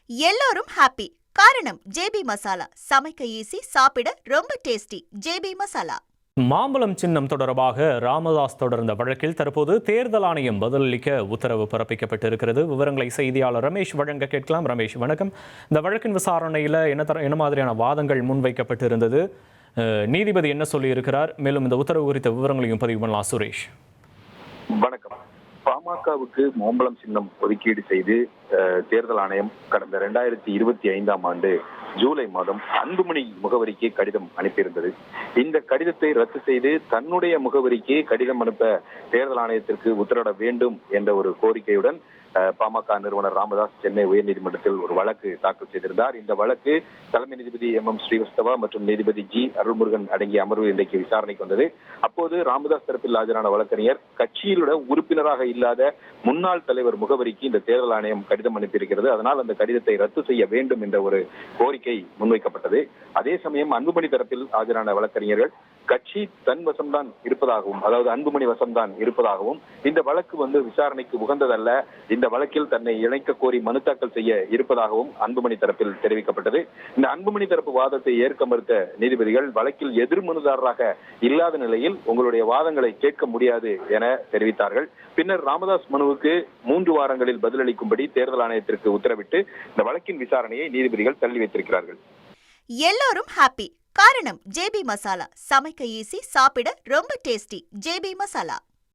எல்லோரும் ஹாப்பி. காரணம் ஜேபி மசாலா. சமைக்க ஈஸி, சாப்பிட ரொம்ப டேஸ்டி. ஜேபி மசாலா. மாம்பழம் சின்னம் தொடர்பாக ராமதாஸ் தொடர்ந்த வழக்கில் தற்போது தேர்தல் ஆணையம் பதிலளிக்க உத்தரவு பிறப்பிக்கப்பட்டிருக்கிறது. விவரங்களை செய்தியாளர் ரமேஷ் வழங்க கேட்கலாம். ரமேஷ், வணக்கம். இந்த வழக்கின் விசாரணையில் என்ன மாதிரியான வாதங்கள் முன்வைக்கப்பட்டிருந்தது, நீதிபதி என்ன சொல்லியிருக்கிறார், மேலும் இந்த உத்தரவு குறித்த விவரங்களையும் பதிவு பண்ணலாம். சுரேஷ், வணக்கம். பாமகவுக்கு மாம்பழம் சின்னம் ஒதுக்கீடு செய்து தேர்தல் ஆணையம் கடந்த 2025ஆம் ஆண்டு ஜூலை மாதம் அன்புமணி முகவரிக்கு கடிதம் அனுப்பியிருந்தது. இந்த கடிதத்தை ரத்து செய்து தன்னுடைய முகவரிக்கு கடிதம் அனுப்ப தேர்தல் ஆணையத்திற்கு உத்தரவிட வேண்டும் என்ற ஒரு கோரிக்கையுடன் பாமக நிறுவனர் ராமதாஸ் சென்னை உயர்நீதிமன்றத்தில் ஒரு வழக்கு தாக்கல் செய்திருந்தார். இந்த வழக்கு தலைமை நீதிபதி MM ஸ்ரீவஸ்தவா மற்றும் நீதிபதி G அருள்முருகன் அடங்கிய அமர்வு இன்றைக்கு விசாரணைக்கு வந்தது. அப்போது ராமதாஸ் தரப்பில் ஆஜரான வழக்கறிஞர், கட்சியிலுடன் உறுப்பினராக இல்லாத முன்னாள் தலைவர் முகவரிக்கு இந்த தேர்தல் ஆணையம் கடிதம் அனுப்பியிருக்கிறது, அதனால் அந்த கடிதத்தை ரத்து செய்ய வேண்டும் என்ற ஒரு கோரிக்கை முன்வைக்கப்பட்டது. அதே சமயம் அன்புமணி தரப்பில் ஆஜரான வழக்கறிஞர்கள் கட்சி தன் வசம்தான் இருப்பதாகவும், அதாவது அன்புமணி வசம்தான் இருப்பதாகவும், இந்த வழக்கு விசாரணைக்கு உகந்ததல்ல, இந்த வழக்கில் தன்னை இணைக்க கோரி மனு தாக்கல் செய்ய இருப்பதாகவும் அன்புமணி தரப்பில் தெரிவிக்கப்பட்டது. இந்த அன்புமணி தரப்பு வாதத்தை ஏற்க மறுத்த நீதிபதிகள், வழக்கில் எதிர் மனுதாரராக இல்லாத நிலையில் உங்களுடைய வாதங்களை கேட்க முடியாது என தெரிவித்தார்கள். பின்னர் ராமதாஸ் மனுவுக்கு 3 வாரங்களில் பதிலளிக்கும்படி தேர்தல் ஆணையத்திற்கு உத்தரவிட்டு இந்த வழக்கின் விசாரணையை நீதிபதிகள் தள்ளி வைத்திருக்கிறார்கள். எல்லோரும் ஹாப்பி. காரணம் ஜேபி மசாலா. சமைக்க ஈஸி, சாப்பிட ரொம்ப டேஸ்டி. ஜேபி மசாலா.